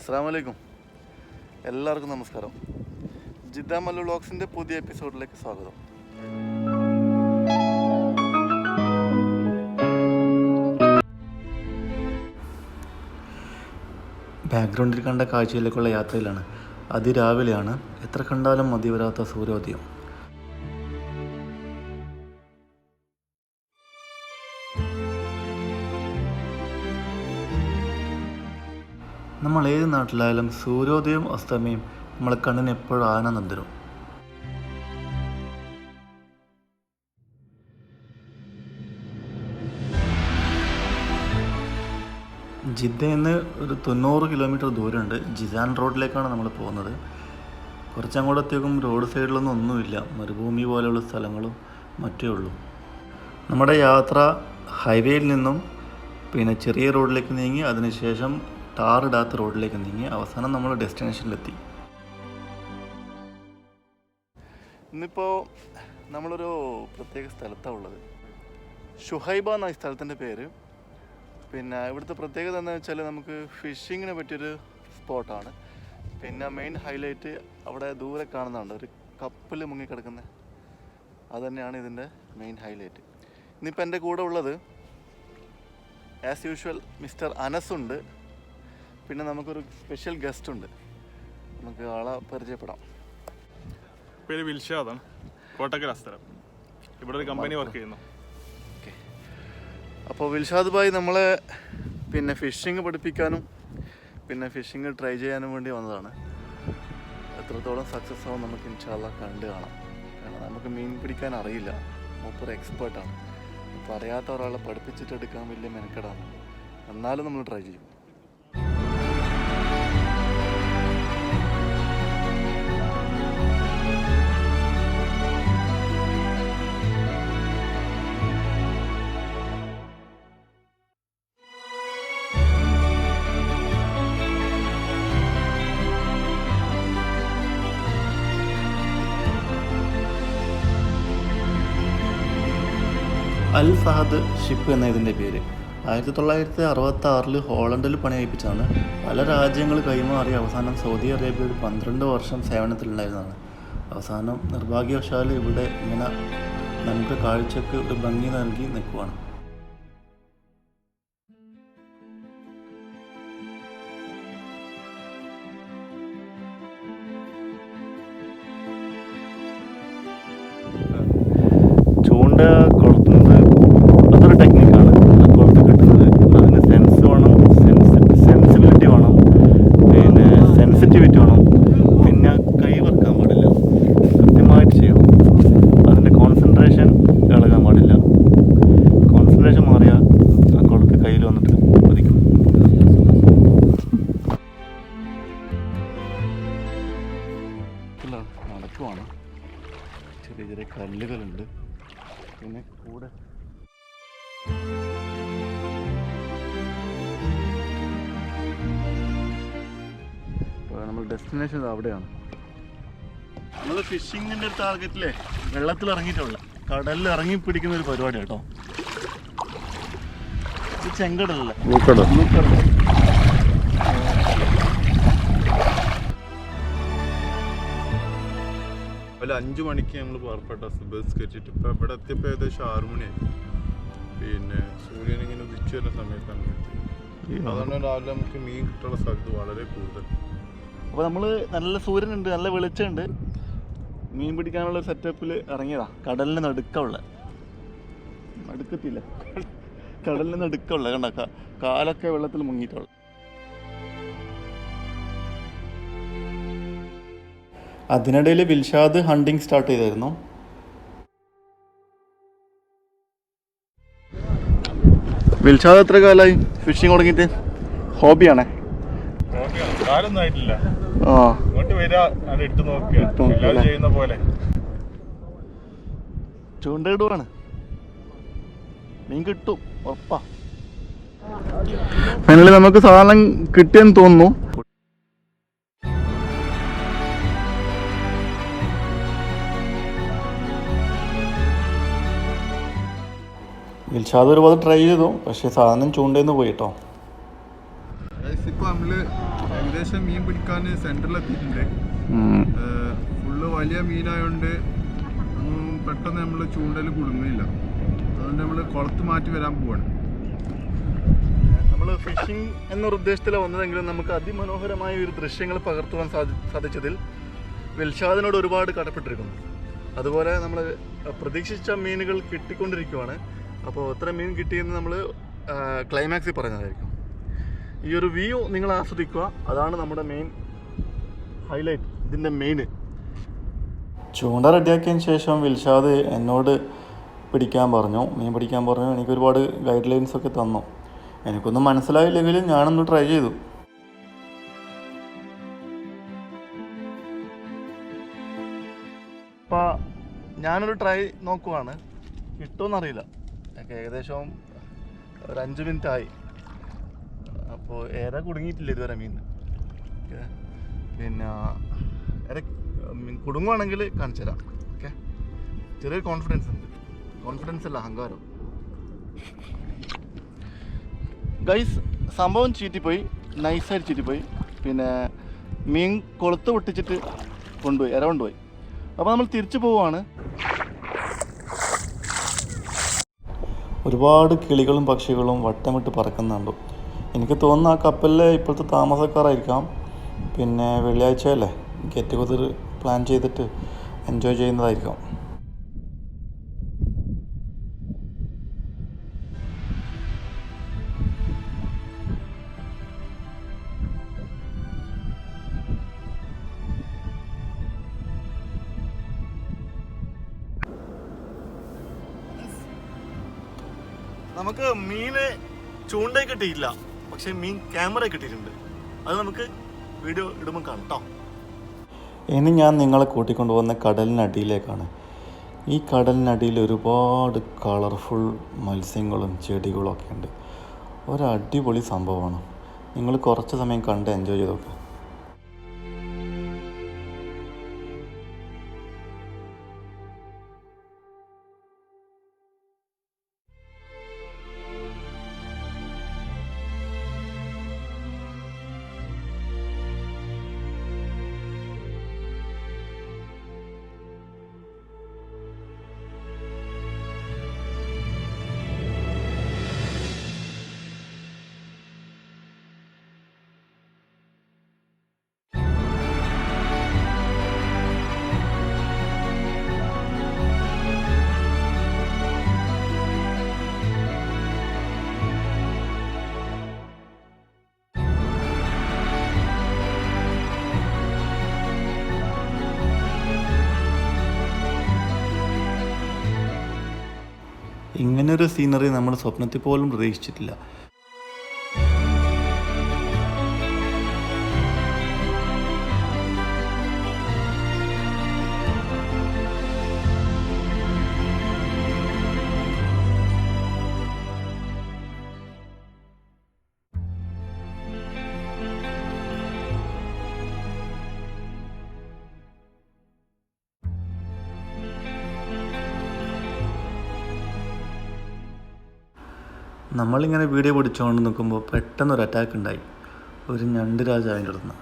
അസ്സലാമു എല്ലാവർക്കും നമസ്കാരം. ജിദ്ദ മല്ലു വ്ളോഗ്സിൻ്റെ പുതിയ എപ്പിസോഡിലേക്ക് സ്വാഗതം. ബാക്ക്ഗ്രൗണ്ടിൽ കണ്ട കാഴ്ചയിലേക്കുള്ള യാത്രയിലാണ്. അതിരാവിലെയാണ്. എത്ര കണ്ടാലും മതി വരാത്ത സൂര്യോദയം. നമ്മൾ ഏത് നാട്ടിലായാലും സൂര്യോദയം അസ്തമയം നമ്മളെ കണ്ണിന് എപ്പോഴും ആനന്ദം തരും. ജിദ്ദയിൽ നിന്ന് ഒരു 90 കിലോമീറ്റർ ദൂരമുണ്ട്. ജിസാൻ റോഡിലേക്കാണ് നമ്മൾ പോകുന്നത്. കുറച്ചങ്ങോട്ടത്തേക്കും റോഡ് സൈഡിലൊന്നും ഒന്നുമില്ല, മരുഭൂമി പോലെയുള്ള സ്ഥലങ്ങളും മറ്റേ ഉള്ളൂ. നമ്മുടെ യാത്ര ഹൈവേയിൽ നിന്നും പിന്നെ ചെറിയ റോഡിലേക്ക് നീങ്ങി, അതിനുശേഷം ടാറിടാത്ത റോഡിലേക്ക് നീങ്ങി, അവസാനം നമ്മൾ ഡെസ്റ്റിനേഷനിലെത്തി. ഇന്നിപ്പോൾ നമ്മളൊരു പ്രത്യേക സ്ഥലത്താണ് ഉള്ളത്. ഷുഹൈബ എന്ന ഈ സ്ഥലത്തിൻ്റെ പേര്. പിന്നെ ഇവിടുത്തെ പ്രത്യേകത എന്താണെന്ന് വെച്ചാൽ നമുക്ക് ഫിഷിങ്ങിനെ പറ്റിയൊരു സ്പോട്ടാണ്. പിന്നെ മെയിൻ ഹൈലൈറ്റ് അവിടെ ദൂരെ കാണുന്നുണ്ട്, ഒരു കപ്പൽ മുങ്ങിക്കിടക്കുന്നത്. അതുതന്നെയാണ് ഇതിൻ്റെ മെയിൻ ഹൈലൈറ്റ്. ഇന്നിപ്പോൾ എൻ്റെ കൂടെ ഉള്ളത് ആസ് യൂഷ്വൽ മിസ്റ്റർ അനസുണ്ട്. പിന്നെ നമുക്കൊരു സ്പെഷ്യൽ ഗസ്റ്റ് ഉണ്ട്. നമുക്ക് ആളെ പരിചയപ്പെടാം. പേര് വിൽഷാദാണ്, കോട്ടക്കൽ സ്ഥലം. ഇവിടെ ഒരു കമ്പനി വർക്ക് ചെയ്യുന്നു. ഓക്കെ, അപ്പോൾ വിൽഷാദ് ഭായി നമ്മളെ പിന്നെ ഫിഷിങ് പഠിപ്പിക്കാനും പിന്നെ ഫിഷിങ് ട്രൈ ചെയ്യാനും വേണ്ടി വന്നതാണ്. എത്രത്തോളം സക്സസ് ആവും നമുക്ക് ഇൻഷാ അല്ലാഹ് കണ്ട് കാണാം. കാരണം നമുക്ക് മീൻ പിടിക്കാൻ അറിയില്ല, മൂപ്പർ എക്സ്പേർട്ടാണ്. അപ്പോൾ അറിയാത്ത ഒരാളെ പഠിപ്പിച്ചിട്ടെടുക്കാൻ വലിയ മെനക്കെടാണ്. എന്നാലും നമ്മൾ ട്രൈ ചെയ്യും. അൽ ഫഹദ് ഷിപ്പ് എന്ന ഇതിൻ്റെ പേര്. 1966 ഹോളണ്ടിൽ പണികഴിപ്പിച്ചതാണ്. പല രാജ്യങ്ങൾ കൈമാറി അവസാനം സൗദി അറേബ്യയിൽ 12 വർഷം സേവനത്തിലുണ്ടായിരുന്നതാണ്. അവസാനം നിർഭാഗ്യവശാൽ ഇവിടെ ഇങ്ങനെ നമുക്ക് കാഴ്ചക്ക് ഒരു ഭംഗി നൽകി നിൽക്കുവാണ്. ചൂണ്ട കൊളുത്തുന്നത് അതൊരു ടെക്നിക്കാണ്. കൊളുത്ത് കിട്ടുന്നത് അതിന് സെൻസ് വേണം, സെൻസിബിലിറ്റി വേണം, പിന്നെ സെൻസിറ്റിവിറ്റി വേണം. പിന്നെ കൈ വറക്കാൻ പാടില്ല, കൃത്യമായിട്ട് ചെയ്യണം. അതിൻ്റെ കോൺസെൻട്രേഷൻ ഇളകാൻ പാടില്ല. കോൺസെൻട്രേഷൻ മാറിയാൽ ആ കൊളുത്ത് കയ്യിൽ വന്നിട്ട് പതിക്കും. നടക്കുവാണ്. ചെറിയ ചെറിയ കല്ലുകളുണ്ട്. പിന്നെ കൂടെ നമ്മൾ ഡെസ്റ്റിനേഷൻ അവിടെയാണ്. നമ്മൾ ഫിഷിങ്ങിൻ്റെ ടാർഗറ്റിലെ വെള്ളത്തിൽ ഇറങ്ങിയിട്ടുള്ള കടലിൽ ഇറങ്ങി പിടിക്കുന്ന ഒരു പരിപാടി കേട്ടോ. ഇത് ചെങ്കടലല്ല, ബ്ലൂ 5 മണിക്ക് നമ്മൾ പുറപ്പെട്ട ബസ് കയറ്റിട്ട് ഇപ്പം ഇവിടെ എത്തിയപ്പോൾ ഏകദേശം 6 മണിയായി. പിന്നെ സൂര്യൻ ഇങ്ങനെ ഉദിച്ചു വരുന്ന സമയത്താണ് എത്തി. അതുകൊണ്ട് രാവിലെ നമുക്ക് മീൻ കിട്ടാനുള്ള സാധ്യത വളരെ കൂടുതൽ. അപ്പോൾ നമ്മൾ നല്ല സൂര്യനുണ്ട്, നല്ല വെളിച്ചമുണ്ട്. മീൻ പിടിക്കാനുള്ള സെറ്റപ്പിൽ ഇറങ്ങിയതാ. കടലിന് നടുക്കമുള്ള, നടുക്കത്തില്ല, കടലിന് നടുക്കമുള്ള കണ്ട കാലൊക്കെ വെള്ളത്തിൽ മുങ്ങിയിട്ടുള്ള. അതിനിടയിൽ വിൽഷാദ് ഹണ്ടിങ് സ്റ്റാർട്ട് ചെയ്തായിരുന്നു. വിൽഷാദ് എത്ര കാലമായി ഫിഷിങ് തുടങ്ങിയിട്ട്? ഹോബിയാണേ. ചൂണ്ടയിടുവാണ്, മീൻ കിട്ടും ഉറപ്പാ. ഫൈനലി നമുക്ക് സാധനം കിട്ടിയെന്ന് തോന്നുന്നു. വിൽഷാദ് ഒരുപാട് ട്രൈ ചെയ്തു, പക്ഷേ സാധനം ചൂണ്ടയിൽ നിന്ന് പോയി കേട്ടോ. ഇപ്പൊ നമ്മള് ഏകദേശം മീൻ പിടിക്കാൻ സെന്ററിലെത്തിയിട്ടുണ്ട്. ഫുള്ള് വലിയ മീനായോണ്ട് പെട്ടെന്ന് നമ്മള് ചൂണ്ടല് കുടുങ്ങില്ല. അതുകൊണ്ട് നമ്മള് കുളത്ത് മാറ്റി വരാൻ പോവാണ്. നമ്മൾ ഫിഷിംഗ് എന്നൊരു ഉദ്ദേശത്തിലാണ് വന്നതെങ്കിലും നമുക്ക് അതിമനോഹരമായ ഒരു ദൃശ്യങ്ങൾ പകർത്തുവാൻ സാധിച്ചതിൽ വിൽഷാദിനോട് ഒരുപാട് കടപ്പെട്ടിരിക്കുന്നു. അതുപോലെ നമ്മൾ പ്രതീക്ഷിച്ച മീനുകൾ കിട്ടിക്കൊണ്ടിരിക്കുവാണ്. അപ്പോൾ എത്ര മീൻ കിട്ടിയെന്ന് നമ്മൾ ക്ലൈമാക്സിൽ പറഞ്ഞതായിരിക്കും. ഈ ഒരു വ്യൂ നിങ്ങൾ ആസ്വദിക്കുക, അതാണ് നമ്മുടെ മെയിൻ ഹൈലൈറ്റ്, ഇതിൻ്റെ മെയിൻ. ചൂണ്ട റെഡിയാക്കിയതിന് ശേഷം വിൽഷാദ് എന്നോട് മീൻ പിടിക്കാൻ പറഞ്ഞു. എനിക്ക് ഒരുപാട് ഗൈഡ് ലൈൻസ് ഒക്കെ തന്നു. എനിക്കൊന്നും മനസ്സിലായില്ലെങ്കിലും ഞാനൊന്ന് ട്രൈ ചെയ്തു. അപ്പോൾ ഞാനൊരു ട്രൈ നോക്കുവാണ്, കിട്ടുമെന്നറിയില്ല. ഏകദേശം ഒരു 5 മിനിറ്റ് ആയി. അപ്പോൾ ഏറെ കുടുങ്ങിയിട്ടില്ല ഇതുവരെ മീൻ. പിന്നെ കുടുങ്ങുവാണെങ്കിൽ കാണിച്ചു തരാം. ഓക്കെ, ചെറിയൊരു കോൺഫിഡൻസ് ഉണ്ട്. കോൺഫിഡൻസ് അല്ല, അഹങ്കാരം. ഗൈസ്, സംഭവം ചീറ്റിപ്പോയി, നൈസായിട്ട് ചീറ്റിപ്പോയി. പിന്നെ മീൻ കൊളുത്ത് പൊട്ടിച്ചിട്ട് കൊണ്ടുപോയി, ഇര കൊണ്ടുപോയി. അപ്പോൾ നമ്മൾ തിരിച്ചു പോവുകയാണ്. ഒരുപാട് കിളികളും പക്ഷികളും വട്ടമിട്ട് പറക്കുന്നുണ്ട്. എനിക്ക് തോന്നുന്നു ആ കപ്പലിലെ ഇപ്പോഴത്തെ താമസക്കാരായിരിക്കാം. പിന്നെ വെള്ളിയാഴ്ചയല്ലേ, ഗെറ്റ് ടുഗദർ പ്ലാൻ ചെയ്തിട്ട് എൻജോയ് ചെയ്യുന്നതായിരിക്കാം. നമുക്ക് മീന് ചൂണ്ടയിൽ കിട്ടിയില്ല, പക്ഷെ മീൻ ക്യാമറ കിട്ടിയിട്ടുണ്ട്. അത് നമുക്ക് വീഡിയോ ഇടുമ്പോൾ കാണാം കേട്ടോ. ഇനി ഞാൻ നിങ്ങളെ കൂട്ടിക്കൊണ്ടുപോകുന്ന കടലിനടിയിലേക്കാണ്. ഈ കടലിനടിയിൽ ഒരുപാട് കളർഫുൾ മത്സ്യങ്ങളും ചെടികളും ഒക്കെ ഉണ്ട്. ഒരടിപൊളി സംഭവമാണ്. നിങ്ങൾ കുറച്ച് സമയം കണ്ട് എൻജോയ് ചെയ്ത് നോക്കുക. ഇങ്ങനൊരു സീനറി നമ്മൾ സ്വപ്നത്തിൽ പോലും പ്രതീക്ഷിച്ചിട്ടില്ല. നമ്മളിങ്ങനെ വീഡിയോ പിടിച്ചുകൊണ്ട് നിൽക്കുമ്പോൾ പെട്ടെന്നൊരു അറ്റാക്ക് ഉണ്ടായി. ഒരു ഞണ്ട് രാജാവിൻ്റെ അടുത്ത്.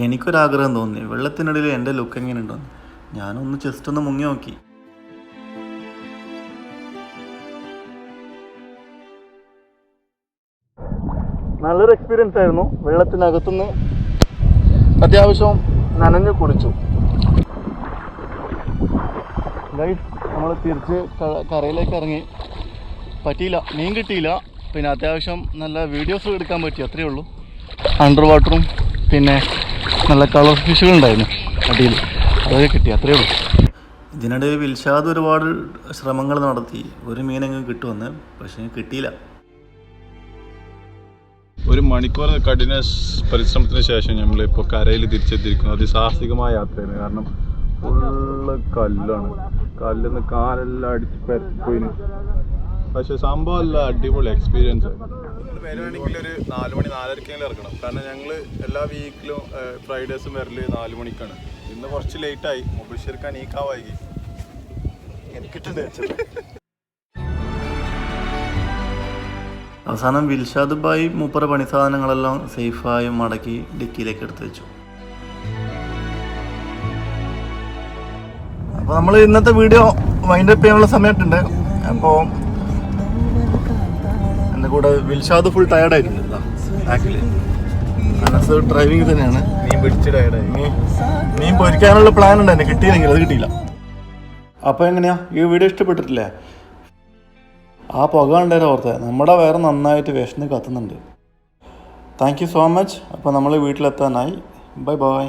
എനിക്കൊരാഗ്രഹം തോന്നി, വെള്ളത്തിനിടയിൽ എൻ്റെ ലുക്ക് എങ്ങനെ ഉണ്ടോന്ന്. ഞാനൊന്ന് ജസ്റ്റ് ഒന്ന് മുങ്ങി നോക്കി. നല്ലൊരു എക്സ്പീരിയൻസ് ആയിരുന്നു. വെള്ളത്തിനകത്തുനിന്ന് അത്യാവശ്യം നനഞ്ഞു കുടിച്ചു. ഗൈസ്, നമ്മൾ തിരിച്ച് കരയിലേക്ക് ഇറങ്ങി. പറ്റിയില്ല, മീൻ കിട്ടിയില്ല. പിന്നെ അത്യാവശ്യം നല്ല വീഡിയോസ് എടുക്കാൻ പറ്റി, അത്രയേ ഉള്ളൂ. അണ്ടർ വാട്ടറും പിന്നെ നല്ല കളർ ഫിഷുകളുണ്ടായിരുന്നു അടിയിൽ, അതൊക്കെ കിട്ടി, അത്രയേ ഉള്ളൂ. ഇതിനിടയിൽ വിൽഷാദ് ഒരുപാട് ശ്രമങ്ങൾ നടത്തി ഒരു മീനെങ്കിലും കിട്ടുമെന്ന്, പക്ഷേ കിട്ടിയില്ല. ഒരു മണിക്കൂർ കഠിന പരിശ്രമത്തിന് ശേഷം നമ്മളിപ്പോൾ കരയിൽ തിരിച്ചെത്തിയിരിക്കുന്നു. അതിസാഹസികമായ യാത്രയാണ്. കാരണം ഫുള്ള് കല്ലാണ്. കല്ലിന്ന് കാലെല്ലാം അടിച്ച് പരപ്പോയിന്. പക്ഷെ സംഭവമല്ല, അടിപൊളി എക്സ്പീരിയൻസ്. വരുവാണെങ്കിൽ ഒരു 4 മണി 4:30 ഇറക്കണം. കാരണം ഞങ്ങൾ എല്ലാ വീക്കിലും ഫ്രൈഡേസും വരല് 4 മണിക്കാണ്. ഇന്ന് കുറച്ച് ലേറ്റായി, മുബഷിർക്കാൻ വൈകി. അവസാനം വിൽഷാദ് ഭായി മൂപ്പറ പണി സാധനങ്ങളെല്ലാം സേഫായി മടക്കി ഡിക്കിയിലേക്ക് എടുത്തു വെച്ചു. അപ്പോൾ നമ്മൾ ഇന്നത്തെ വീഡിയോ വൈൻഡപ്പ് ചെയ്യാനുള്ള സമയത്തുണ്ട്. അപ്പോൾ എൻ്റെ കൂടെ വിൽഷാദ് ഫുൾ ടയർഡായിട്ടുണ്ട്. ബാക്കിൽ അനസ് ഡ്രൈവിംഗ് തന്നെയാണ്. മീൻ പിടിച്ച് ടയർഡായി. മീൻ പൊരിക്കാനുള്ള പ്ലാൻ ഉണ്ട്, എന്നെ കിട്ടിയില്ലെങ്കിൽ അത് കിട്ടിയില്ല. അപ്പോൾ എങ്ങനെയാ ഈ വീഡിയോ ഇഷ്ടപ്പെട്ടിട്ടില്ലേ? ആ പുക കണ്ടേരം ഓർത്തെ നമ്മുടെ വയറ് നന്നായിട്ട് വിശന്ന് കത്തുന്നുണ്ട്. Thank you so much. അപ്പോൾ നമ്മൾ വീട്ടിലെത്താനായി. Bye bye.